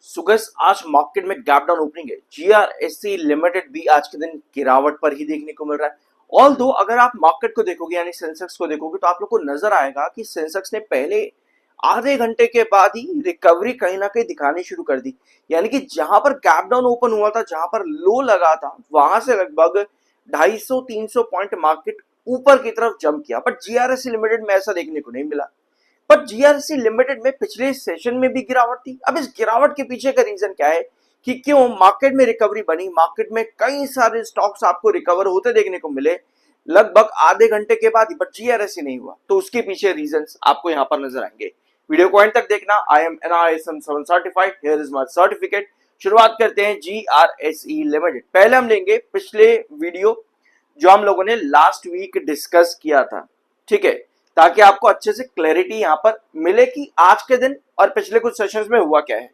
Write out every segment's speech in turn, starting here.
सुगस आज मार्केट में gap down opening है। जीआरएससी लिमिटेड भी आज के दिन गिरावट पर ही देखने को मिल रहा है। ऑल दो अगर आप मार्केट को देखोगे यानी सेंसेक्स को देखोगे तो आप लोग को नजर आएगा कि सेंसेक्स ने पहले आधे घंटे के बाद ही रिकवरी कहीं ना कहीं दिखानी शुरू कर दी। यानी कि जहां पर गैप डाउन ओपन हुआ था, जहां पर लो लगा था, वहां से लगभग 250-300 पॉइंट मार्केट ऊपर की तरफ जंप किया। बट जीआरएससी लिमिटेड में ऐसा देखने को नहीं मिला। पर जीआरसी लिमिटेड में पिछले सेशन में भी गिरावट थी। अब इस गिरावट के पीछे का रीजन क्या है कि क्यों मार्केट में रिकवरी बनी। मार्केट में कई सारे स्टॉक्स आपको रिकवर होते देखने को मिले लगभग आधे घंटे के बाद ही, बट जीआरएससी नहीं हुआ। तो उसके पीछे रीजंस आपको यहां पर नजर आएंगे। वीडियो को एंड तक देखना। I am NISM 7 certified, here is my certificate. शुरुआत करते हैं जीआरएसई लिमिटेड। पहले हम लेंगे पिछले वीडियो जो हम लोगों ने लास्ट वीक डिस्कस किया था, ठीक है, ताकि आपको अच्छे से क्लैरिटी यहां पर मिले कि आज के दिन और पिछले कुछ सेशंस में हुआ क्या है,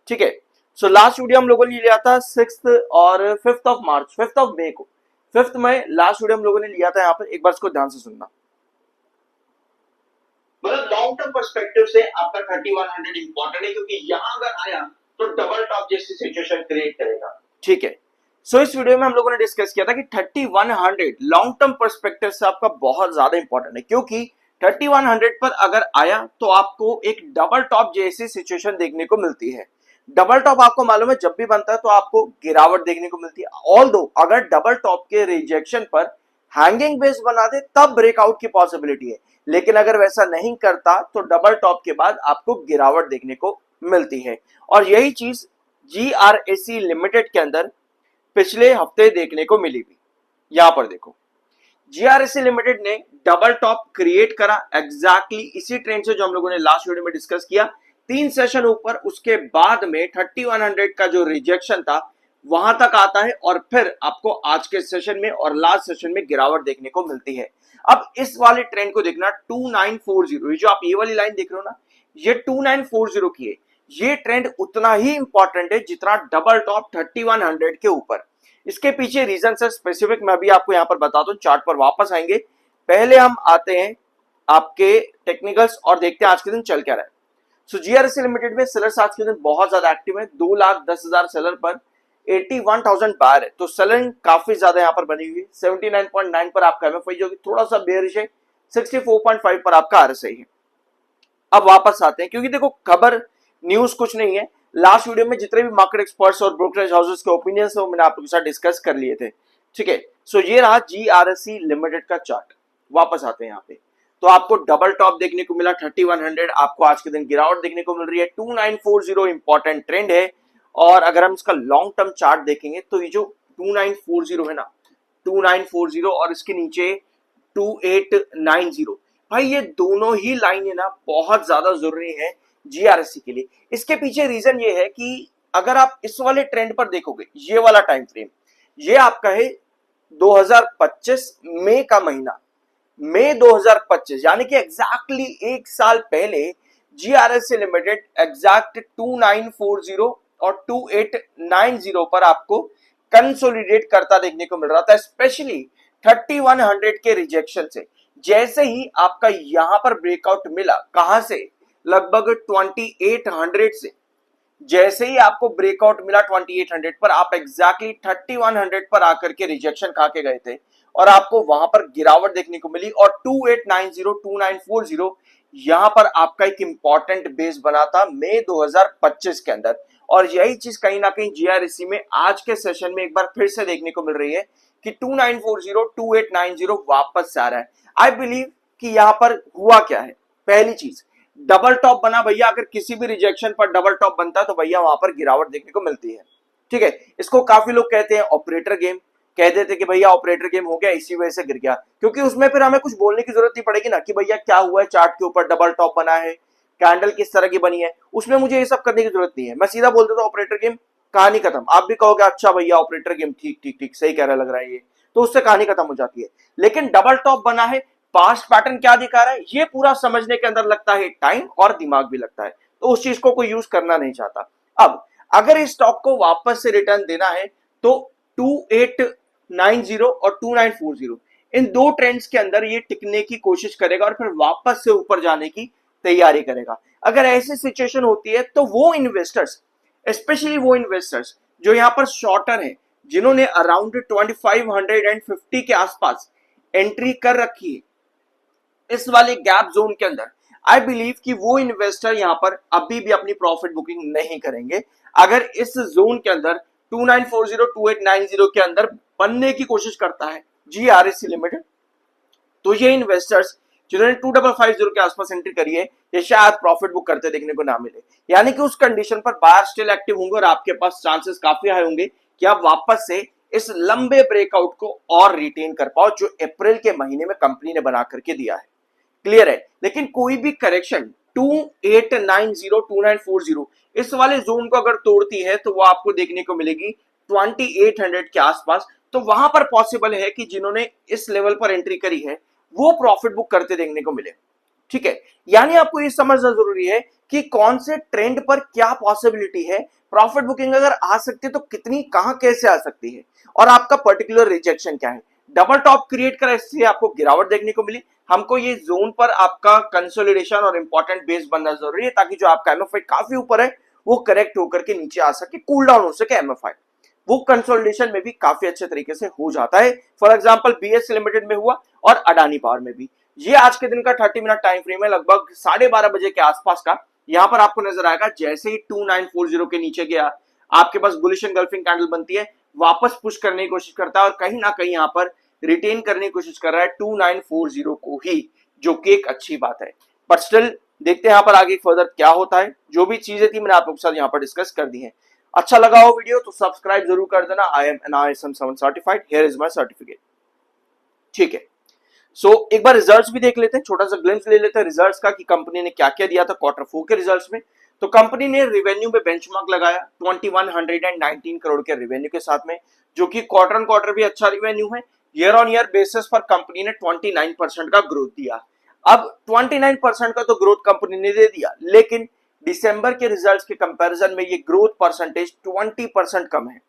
ठीक है। सो लास्ट वीडियो हम लोगों ने लिया था 6 और 5 ऑफ मार्च, 5 ऑफ मई को, 5 मई लास्ट वीडियो हम लोगों ने लिया था। यहां पर एक बार इसको ध्यान से सुनना। मतलब लॉन्ग टर्म पर्सपेक्टिव से आपका 3100 इंपॉर्टेंट है, क्योंकि यहां अगर आया तो डबल टॉप जैसी सिचुएशन क्रिएट करेगा, ठीक है। सो इस वीडियो में हम लोगों ने डिस्कस किया था कि 3100 लॉन्ग टर्म पर्सपेक्टिव से आपका बहुत ज्यादा इंपॉर्टेंट है, क्योंकि 3100 पर अगर आया तो आपको एक डबल टॉप जैसी सिचुएशन देखने को मिलती है। डबल टॉप आपको मालूम है जब भी बनता है तो आपको गिरावट देखने को मिलती है। ऑल दो अगर डबल टॉप के रिजेक्शन पर हैंगिंग बेस बना दे तब ब्रेकआउट की पॉसिबिलिटी है, लेकिन अगर वैसा नहीं करता तो डबल टॉप के बाद आपको गिरावट देखने को मिलती है। और यही चीज जीआरएसी लिमिटेड के अंदर पिछले हफ्ते देखने को मिली भी। यहां पर देखो, जीआरएससी लिमिटेड ने डबल टॉप क्रिएट करा एग्जैक्टली इसी ट्रेंड से जो हम लोगों ने लास्ट वीडियो में डिस्कस किया। 3 सेशन ऊपर, उसके बाद में 3100 का जो रिजेक्शन था वहां तक आता है और फिर आपको आज के सेशन में और लास्ट सेशन में गिरावट देखने को मिलती है। अब इस वाले ट्रेंड को देखना 2940, ये जो आप ये वाली लाइन देख रहे हो ना, ये 2940 की है। ये ट्रेंड उतना ही इंपॉर्टेंट है जितना डबल टॉप 3100 के ऊपर। इसके पीछे रीजन है स्पेसिफिक, मैं भी आपको यहां पर बता दूं। चार्ट पर वापस आएंगे, पहले हम आते हैं आपके टेक्निकल्स और देखते हैं आज के दिन चल क्या रहा है। सो जीआरएससी लिमिटेड में सेलर्स आज के दिन बहुत ज्यादा एक्टिव है। 2,10,000 सेलर पर 81,000 बायर है, तो सेलिंग काफी ज्यादा यहां पर बनी हुई है। 79.9 पर आपका एमएफआई जो कि थोड़ा सा बेयरिश है, 64.5 पर आपका आरएसआई है। अब वापस आते हैं, क्योंकि देखो खबर न्यूज कुछ नहीं है। लास्ट वीडियो में जितने भी मार्केट एक्सपर्ट्स और ब्रोकरेज हाउसेस के ओपिनियंस है वो मैंने आप लोगों के साथ डिस्कस कर लिए थे, ठीक है। सो ये रहा जीआरएससी लिमिटेड का चार्ट। वापस आते हैं यहाँ पे, तो आपको डबल टॉप देखने को मिला 3100, आपको आज के दिन गिरावट देखने को मिल रही है। 2940 इंपॉर्टेंट ट्रेंड है। और अगर हम इसका लॉन्ग टर्म चार्ट देखेंगे तो ये जो 2940 है ना, 2940 और इसके नीचे 2890, भाई ये दोनों ही लाइन है ना बहुत ज्यादा जरूरी है जीआरएससी के लिए। इसके पीछे रीजन ये है कि अगर आप इस वाले ट्रेंड पर देखोगे, ये वाला टाइम फ्रेम, ये आपका है 2025 मई का महीना, मई 2025, यानी कि एग्जैक्टली एक साल पहले जीआरएससी लिमिटेड एग्जैक्ट 2940 और 2890 पर आपको कंसोलिडेट करता देखने को मिल रहा था, स्पेशली 3100 के रिजेक्शन से। जैसे ही आपका यहां पर ब्रेकआउट मिला, कहां से, लगभग 2800 से, जैसे ही आपको ब्रेकआउट मिला 2800 पर, आप एग्जैक्टली 3100 पर आकर के रिजेक्शन खा के गए थे और आपको वहां पर गिरावट देखने को मिली। और 2890 2940 यहां पर आपका एक इंपॉर्टेंट बेस बना था मई 2025 के अंदर। और यही चीज कहीं ना कहीं जीआरएससी में आज के सेशन में एक बार फिर से देखने को मिल रही है कि 2940 2890 वापस से आ रहा है। आई बिलीव कि यहां पर हुआ क्या है। पहली चीज, डबल टॉप बना भैया। अगर किसी भी रिजेक्शन पर डबल टॉप बनता है तो भैया वहां पर गिरावट देखने को मिलती है, ठीक है। इसको काफी लोग कहते हैं ऑपरेटर गेम, कह देते कि भैया ऑपरेटर गेम हो गया, इसी वजह से गिर गया। क्योंकि उसमें फिर हमें कुछ बोलने की जरूरत नहीं पड़ेगी ना कि भैया क्या हुआ है, चार्ट के ऊपर डबल टॉप बना है, कैंडल किस तरह की बनी है, उसमें मुझे ये सब करने की जरूरत नहीं है। मैं सीधा बोल देता हूं ऑपरेटर गेम, कहानी खत्म। आप भी कहोगे अच्छा भैया ऑपरेटर गेम, ठीक ठीक ठीक, सही कह रहा लग रहा है ये, तो उससे कहानी खत्म हो जाती है। लेकिन डबल टॉप बना है, पास्ट पैटर्न क्या दिखा रहा है, ये पूरा समझने के अंदर लगता है टाइम और दिमाग भी लगता है, तो उस चीज को कोई यूज करना नहीं चाहता। अब अगर इस स्टॉक को वापस से रिटर्न देना है तो 2890 और 2940 इन दो ट्रेंड्स के अंदर ये टिकने की कोशिश करेगा और फिर वापस से ऊपर जाने की तैयारी करेगा। अगर ऐसी सिचुएशन होती है तो वो इन्वेस्टर्स स्पेशली वो इन्वेस्टर्स जो यहाँ पर शॉर्टर हैं, जिन्होंने अराउंड 2550 के आसपास एंट्री कर रखी है इस वाले गैप जोन के अंदर, आई बिलीव कि वो इन्वेस्टर यहाँ पर अभी भी अपनी प्रॉफिट बुकिंग नहीं करेंगे। अगर इस जोन के अंदर 2940 2890 के अंदर बनने की कोशिश करता है जीआरएससी लिमिटेड, तो ये इन्वेस्टर्स जिन्होंने 2550 के आसपास एंट्री करी है, ये शायद प्रॉफिट बुक करते देखने को ना मिले। यानी कि उस कंडीशन पर बायर स्टिल एक्टिव होंगे और आपके पास चांसेस काफी हाई होंगे कि आप वापस से इस लंबे ब्रेकआउट को और रिटेन कर पाओ जो अप्रैल के महीने में कंपनी ने बना करके दिया है। क्लियर है? लेकिन कोई भी करेक्शन 2890 2940 इस वाले जोन को अगर तोड़ती है तो वो आपको देखने को मिलेगी 2800 के आसपास। तो वहां पर पॉसिबल है कि जिन्होंने इस लेवल पर एंट्री करी है वो प्रॉफिट बुक करते देखने को मिले। ठीक है, यानी आपको ये समझना जरूरी है कि कौन से ट्रेंड पर क्या पॉसिबिलिटी है, प्रॉफिट बुकिंग अगर आ सकती है तो कितनी, कहां, कैसे आ सकती है, और आपका पर्टिकुलर रिजेक्शन क्या है। डबल टॉप क्रिएट करा, इससे आपको गिरावट देखने को मिली। हमको ये जोन पर आपका कंसोलिडेशन और इंपॉर्टेंट बेस बनना जरूरी है ताकि जो आपका एमएफआई काफी ऊपर है वो करेक्ट होकर के नीचे आ सके, कूल डाउन हो सके एमएफआई। वो कंसोलिडेशन में भी काफी अच्छे तरीके से हो जाता है। फॉर एग्जांपल बीएससी लिमिटेड में हुआ और अडानी पावर में भी। ये आज के दिन का 30 मिनट टाइम फ्रेम है, लगभग 12:30 बजे के आसपास का। यहां पर आपको नजर आएगा जैसे ही 2940 के नीचे गया, आपके पास बुलिश एंगल्फिंग कैंडल बनती है, वापस पुश करने की कोशिश करता है और कहीं ना कहीं यहां पर रिटेन करने की कोशिश कर रहा है 2940 को ही, जो कि एक अच्छी बात है। बट स्टिल देखते हैं यहां पर आगे फर्दर क्या होता है। जो भी चीजें थी मैंने आप लोगों के साथ यहां पर डिस्कस कर दी है। अच्छा लगा हो वीडियो तो सब्सक्राइब जरूर कर देना। I am an ISM 7 certified, here is my certificate. ठीक है, सो एक बार रिजल्ट्स भी देख लेते हैं, छोटा सा ग्लिम्स ले लेते हैं रिजल्ट्स का कि कंपनी ने क्या क्या दिया था क्वार्टर 4 के रिजल्ट्स में। तो कंपनी ने रेवेन्यू में बेंचमार्क लगाया 2119 करोड़ के रेवेन्यू के साथ में, जो कि क्वार्टर ऑन क्वार्टर भी अच्छा रेवेन्यू है। ईयर ऑन ईयर बेसिस पर कंपनी ने 29% का ग्रोथ दिया। अब 29% का तो ग्रोथ कंपनी ने दे दिया, लेकिन दिसंबर के रिजल्ट्स के कंपैरिजन में ये ग्रोथ परसेंटेज 20% कम है।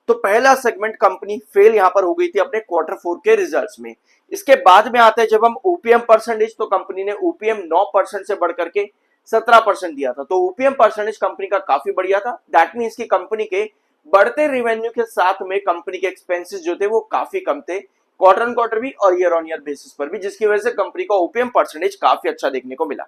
तो पहला सेगमेंट कंपनी फेल यहां पर हो गई थी अपने क्वार्टर 4 के रिजल्ट्स में। इसके बाद में आते हैं जब हम ओपीएम परसेंटेज, तो कंपनी ने ओपीएम 9% से बढ़कर के 17% दिया था। तो ओपीएम परसेंटेज कंपनी का काफी बढ़िया था। दैट मींस की कंपनी के बढ़ते रेवेन्यू के साथ में कंपनी के एक्सपेंसेस जो थे वो काफी कम थे, क्वार्टर ऑन क्वार्टर भी और ईयर ऑन ईयर बेसिस पर भी, जिसकी वजह से कंपनी का ओपीएम परसेंटेज काफी अच्छा देखने को मिला।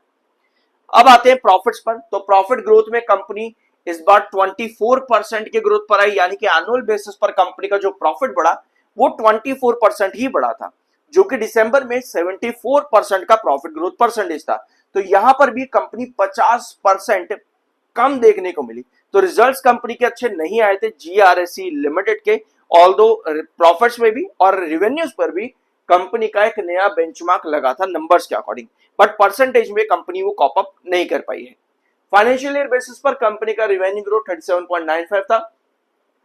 अब आते हैं प्रॉफिट्स पर। तो प्रॉफिट ग्रोथ में कंपनी इस बार 24% के ग्रोथ पर आई, यानी कि एनुअल बेसिस पर कंपनी का जो प्रॉफिट बढ़ा वो 24% ही बढ़ा था, जो कि दिसंबर में 74% का प्रॉफिट ग्रोथ परसेंटेज था। तो यहां पर भी कंपनी 50% कम देखने को मिली। तो रिजल्ट्स कंपनी के अच्छे नहीं आए थे जीआरएससी लिमिटेड के, ऑल्दो प्रॉफिट्स में भी और रेवेन्यूज पर भी कंपनी का एक नया बेंचमार्क लगा था नंबर्स के अकॉर्डिंग, बट परसेंटेज में कंपनी वो कॉप अप नहीं कर पाई है। फाइनेंशियल ईयर बेसिस पर कंपनी का रेवेन्यू ग्रोथ 37.95 था,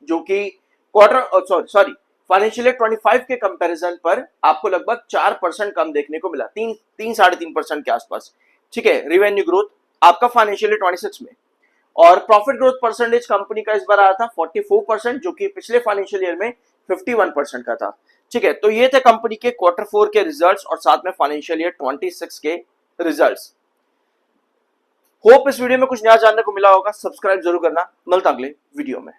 जो कि क्वार्टर फाइनेंशियल ईयर 25 के कंपैरिजन पर आपको लगभग 4% कम देखने को मिला, 3-3.5% के आसपास। ठीक है, रेवेन्यू ग्रोथ आपका फाइनेंशियल ईयर 26 में। और प्रॉफिट ग्रोथ परसेंटेज कंपनी का इस बार आया था 44%, जो कि पिछले फाइनेंशियल ईयर में 51% का था। ठीक है, तो ये थे कंपनी के क्वार्टर 4 के रिजल्ट्स और साथ में फाइनेंशियल ईयर 26 के रिजल्ट्स। होप इस वीडियो में कुछ नया जानने को मिला होगा। सब्सक्राइब जरूर करना, मिलता अगले वीडियो में।